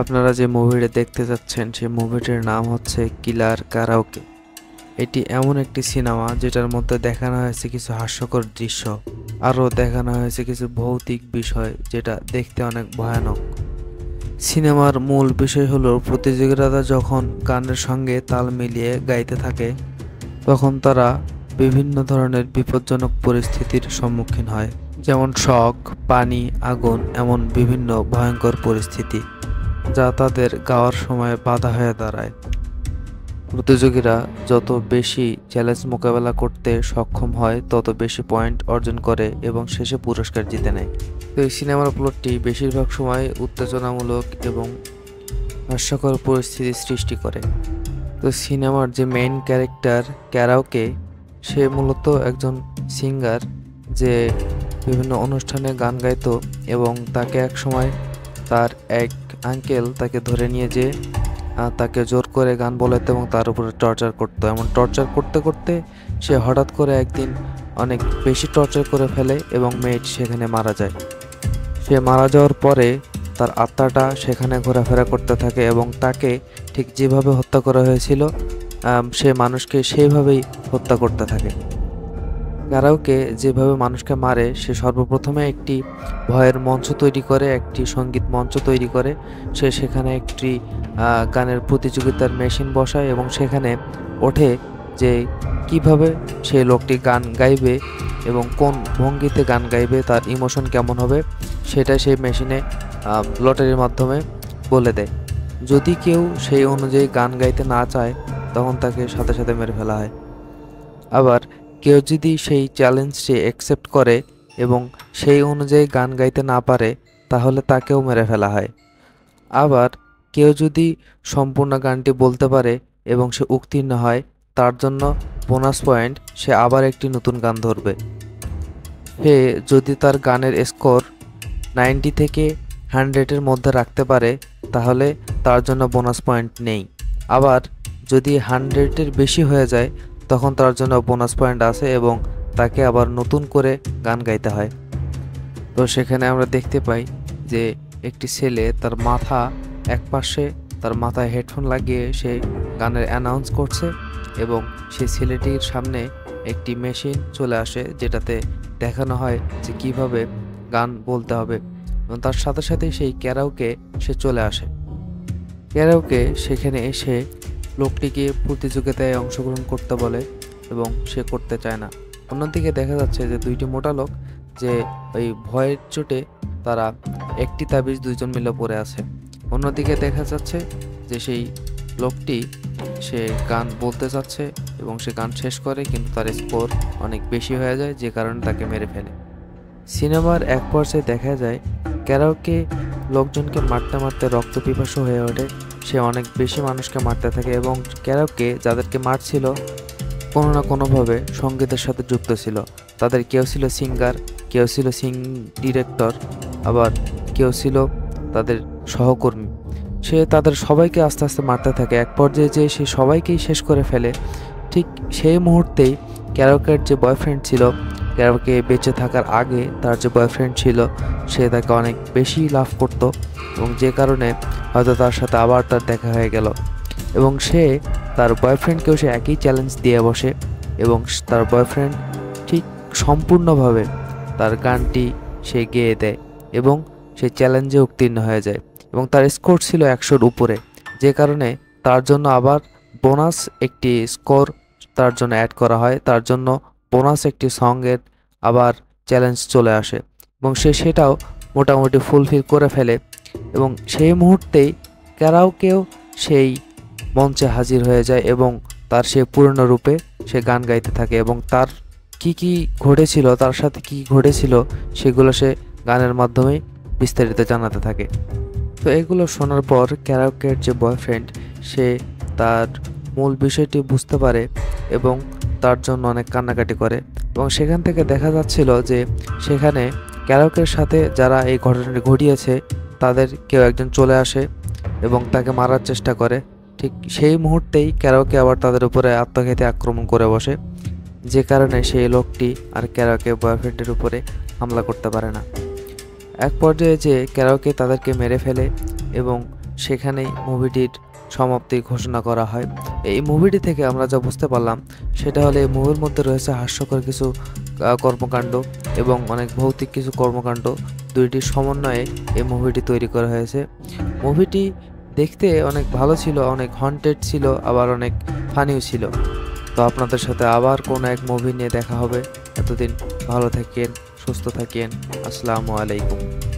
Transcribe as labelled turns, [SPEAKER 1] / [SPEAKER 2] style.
[SPEAKER 1] আপনারা যে মুভিটা দেখতে যাচ্ছেন সেই মুভিটির নাম হচ্ছে কিলার কারাওকে। এটি এমন একটি সিনেমা যেটার মধ্যে দেখানো হয়েছে কিছু হাস্যকর দৃশ্য, আরও দেখানো হয়েছে কিছু ভৌতিক বিষয় যেটা দেখতে অনেক ভয়ানক। সিনেমার মূল বিষয় হলো প্রতিযোগীরা যখন গানের সঙ্গে তাল মিলিয়ে গাইতে থাকে তখন তারা বিভিন্ন ধরনের বিপজ্জনক পরিস্থিতির সম্মুখীন হয়, যেমন শক, পানি, আগুন, এমন বিভিন্ন ভয়ঙ্কর পরিস্থিতি যা তাদের গাওয়ার সময় বাধা হয়ে দাঁড়ায়। প্রতিযোগীরা যত বেশি চ্যালেঞ্জ মোকাবেলা করতে সক্ষম হয় তত বেশি পয়েন্ট অর্জন করে এবং শেষে পুরস্কার জিতে নেয়। তো এই সিনেমার প্লটটি বেশিরভাগ সময় উত্তেজনামূলক এবং হাস্যকর পরিস্থিতি সৃষ্টি করে। তো সিনেমার যে মেইন ক্যারেক্টার কারাওকে, সে মূলত একজন সিঙ্গার যে বিভিন্ন অনুষ্ঠানে গান গাইতো এবং তাকে এক সময় তার এক আঙ্কেল তাকে ধরে নিয়ে যেয়ে তাকে জোর করে গান বলাতো এবং তার উপরে টর্চার করতো। এমন টর্চার করতে করতে সে হঠাৎ করে একদিন অনেক বেশি টর্চার করে ফেলে এবং মেয়েটি সেখানে মারা যায়। সে মারা যাওয়ার পরে তার আত্মাটা সেখানে ঘোরাফেরা করতে থাকে এবং তাকে ঠিক যেভাবে হত্যা করা হয়েছিল সে মানুষকে সেইভাবেই হত্যা করতে থাকে। কারাওকে যেভাবে মানুষকে মারে, সে সর্বপ্রথমে একটি ভয়ের মঞ্চ তৈরি করে, একটি সঙ্গীত মঞ্চ তৈরি করে। সে সেখানে একটি গানের প্রতিযোগিতার মেশিন বসায় এবং সেখানে ওঠে যে কিভাবে সেই লোকটি গান গাইবে এবং কোন ভঙ্গিতে গান গাইবে, তার ইমোশন কেমন হবে সেটা সেই মেশিনে লটারির মাধ্যমে বলে দেয়। যদি কেউ সেই অনুযায়ী গান গাইতে না চায় তখন তাকে সাথে সাথে মেরে ফেলা হয়। আবার কেউ যদি সেই চ্যালেঞ্জটি অ্যাকসেপ্ট করে এবং সেই অনুযায়ী গান গাইতে না পারে তাহলে তাকেও মেরে ফেলা হয়। আবার কেউ যদি সম্পূর্ণ গানটি বলতে পারে এবং সে উত্তীর্ণ হয় তার জন্য বোনাস পয়েন্ট, সে আবার একটি নতুন গান ধরবে। সে যদি তার গানের স্কোর 90 থেকে 100-এর মধ্যে রাখতে পারে তাহলে তার জন্য বোনাস পয়েন্ট নেই। আবার যদি 100-এর বেশি হয়ে যায় তখন তার জন্য বোনাস পয়েন্ট আছে এবং তাকে আবার নতুন করে গান গাইতে হয়। তো সেখানে আমরা দেখতে পাই যে একটি ছেলে তার মাথা একপাশে, তার মাথায় হেডফোন লাগিয়ে সে গানের অ্যানাউন্স করছে এবং সেই ছেলেটির সামনে একটি মেশিন চলে আসে যেটাতে দেখানো হয় যে কিভাবে গান বলতে হবে এবং তার সাথে সাথে সেই কারাওকে সে চলে আসে। কারাওকে সেখানে এসে লোকটিকে প্রতিযোগিতায় অংশগ্রহণ করতে বলে এবং সে করতে চায় না। অন্যদিকে দেখা যাচ্ছে যে দুইটি মোটা লোক যে ওই ভয়ের চোটে তারা একটি তাবিজ দুইজন মিলে পড়ে আছে। অন্যদিকে দেখা যাচ্ছে যে সেই লোকটি সে গান বলতে চাচ্ছে এবং সে গান শেষ করে কিন্তু তার স্কোর অনেক বেশি হয়ে যায় যে কারণে তাকে মেরে ফেলে। সিনেমার এক পর্যায়ে দেখা যায় কারাওকে লোকজনকে মারতে মারতে রক্তপিপাসু হয়ে ওঠে। সে অনেক বেশি মানুষকে মারতে থাকে এবং কারাওকে যাদেরকে মারছিল কোনো না কোনোভাবে সঙ্গীতের সাথে যুক্ত ছিল। তাদের কেউ ছিল সিঙ্গার, কেউ ছিল ডিরেক্টর, আবার কেউ ছিল তাদের সহকর্মী। সে তাদের সবাইকে আস্তে আস্তে মারতে থাকে। এক পর্যায়ে যে সে সবাইকেই শেষ করে ফেলে, ঠিক সেই মুহূর্তেই কারাওকের যে বয়ফ্রেন্ড ছিল, কারাওকে বেঁচে থাকার আগে তার যে বয়ফ্রেন্ড ছিল সে তাকে অনেক বেশি লাভ করত এবং যে কারণে হয়তো তার সাথে আবার তার দেখা হয়ে গেল এবং সে তার বয়ফ্রেন্ডকেও সে একই চ্যালেঞ্জ দিয়ে বসে এবং তার বয়ফ্রেন্ড ঠিক সম্পূর্ণভাবে তার গানটি সে গেয়ে দেয় এবং সে চ্যালেঞ্জে উত্তীর্ণ হয়ে যায় এবং তার স্কোর ছিল 100-র উপরে, যে কারণে তার জন্য আবার বোনাস একটি স্কোর তার জন্য অ্যাড করা হয়। তার জন্য বোনাস একটি সঙ্গের আবার চ্যালেঞ্জ চলে আসে এবং সে সেটাও মোটামুটি ফুলফিল করে ফেলে এবং সেই মুহূর্তেই কারাওকেও সেই মঞ্চে হাজির হয়ে যায় এবং তার সে পুরনো রূপে সে গান গাইতে থাকে এবং তার কি ঘটেছিল, তার সাথে কি ঘটেছিল সেগুলো সে গানের মাধ্যমে বিস্তারিত জানাতে থাকে। তো এগুলো শোনার পর কারাওকের যে বয়ফ্রেন্ড সে তার মূল বিষয়টি বুঝতে পারে এবং তার জন্য অনেক কান্নাকাটি করে এবং সেখান থেকে দেখা যাচ্ছিল যে সেখানে কারাওকের সাথে যারা এই ঘটনাটি ঘটিয়েছে তাদের কেউ একজন চলে আসে এবং তাকে মারার চেষ্টা করে। ঠিক সেই মুহূর্তেই কারাওকে আবার তাদের উপরে আত্মঘাতী আক্রমণ করে বসে, যে কারণে সেই লোকটি আর কারাওকে বয়ফ্রেন্ডের উপরে হামলা করতে পারে না। এক পর্যায়ে যে কারাওকে তাদেরকে মেরে ফেলে এবং সেখানেই মুভিটির সমাপ্তি ঘোষণা করা হয়। এই মুভিটি থেকে আমরা যা বুঝতে পারলাম সেটা হলো এই মুভির মধ্যে রয়েছে হাস্যকর কিছু কর্মকাণ্ড এবং অনেক ভৌতিক কিছু কর্মকাণ্ড, দুইটির সমন্বয়ে এই মুভিটি তৈরি করা হয়েছে। মুভিটি দেখতে অনেক ভালো ছিল, অনেক হন্টেড ছিল, আবার অনেক ফানিও ছিল। তো আপনাদের সাথে আবার কোনো এক মুভি নিয়ে দেখা হবে। এতদিন ভালো থাকেন, সুস্থ থাকেন। আসসালামু আলাইকুম।